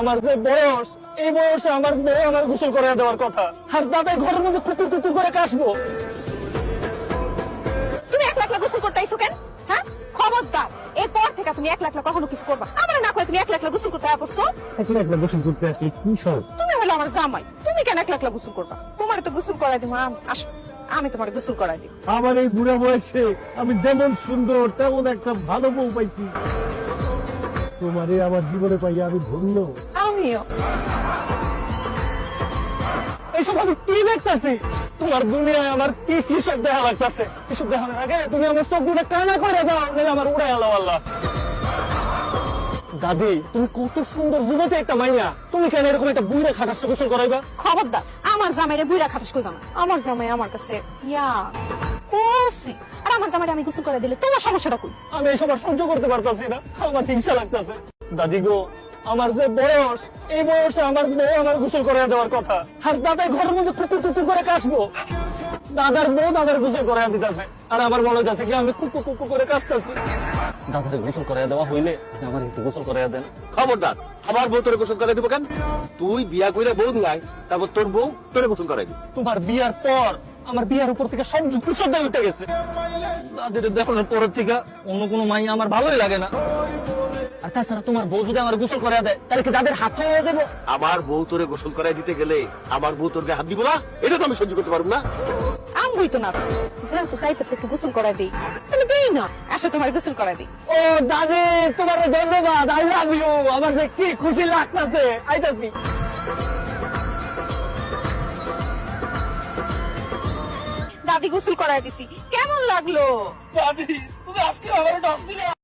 আমার যে বয়স, এই বয়সে আমার বউ আমার গোসল করে দেওয়ার কথা, আর দাদাই ঘরের মধ্যে কুকুর কুকুর করে কাশবো। তুমি একলা একলা গোসল করতে আইছো কেন? হ্যাঁ, খবরদার এরপর থেকে তুমি একলা একলা কখনো কিছু করবা। আমার না করে তুমি একলা একলা গোসল করতে আসছো। একলা একলা গোসল করতে আসলে কি সব? তুমি হলো আমার জামাই, তুমি কেন একলা একলা গোসল করবা? তোমার তো গোসল করাই দিব। আসো, আমি তোমার গোসল করাই দিব। আমার এই বুড়া বয়সে আমি যেমন সুন্দর তেমন একটা ভালো বউ পাইছি। তোমারে আমার জীবনে পাইয়া আমি ধন্য। আমিও। এইসব আমি কি দেখতেছি? তোমার দুনিয়ায় আমার কি কি সব দেখা লাগতেছে? এসব দেখানোর আগে তুমি আমার চোখ দুটো কানা করে দাও, নাহলে আমার উড়াই আল্লাহ আল্লাহ। দাদি, তুমি কত সুন্দর যুবতী একটা মাইয়া, তুমি কেন এরকম একটা বুড়া খাটাস গোসল করাইবা? খবরদার আমার জামাইরে বুইরা খাটাস করবা না। আমার জামাই আমার কাছে ইয়া কোসি, আর আমার জামাইরে আমি গোসল করে দিলে তোমার সমস্যাটা কই? আমি এসব আর সহ্য করতে পারতাছি না, আমার হিংসা লাগতেছে। দাদি গো, আমার যে বয়স, এই বয়সে আমার বউ আমার গোসল করে দেওয়ার কথা, আর দাদাই ঘরের মধ্যে কুকুর কুকুর করে কাশবো। দাদার বউ দাদার গোসল করে দিতেছে, আর আমার মনে হইতাছে কি আমি কুকুর কুকুর করে কাশতেছি। দাদার গোসল করে দেওয়া হইলে আমার একটু গোসল করে দেন। খবরদার, আমার বউ তোরে গোসল করাই দিব কেন? তুই বিয়া কইরা বউ নিয়ে তারপর তোর বউ তোরে গোসল করাই দিব। তোমার বিয়ার পর আমার বিয়ার উপর থেকে সব শ্রদ্ধা উঠে গেছে। দাদির দেখানোর পরের থেকে অন্য কোনো মাই আমার ভালোই লাগে না। আর তাছাড়া তোমার বউ যদি আমার গোসল করে দেয়, তাহলে কি দাদের হাত হয়ে যাবো? আমার বউ তোরে গোসল করাই দিতে গেলে আমার বউ তোর গায়ে হাত দিব না? এটা তো আমি সহ্য করতে পারবো না। আমগুই তো না, যেহেতু চাইতেছে একটু গোসল করাই দিই, তাহলে দিই না। আসো তোমার গোসল করাই দিই। ও দাদি, তোমার ধন্যবাদ, আই লাভ ইউ। আমার যে কি খুশি লাগতেছে, আইতাছি। দাদি গোসল করাই দিছি, কেমন লাগলো? দাদি, তুমি আজকে আমার ডাক দিলে।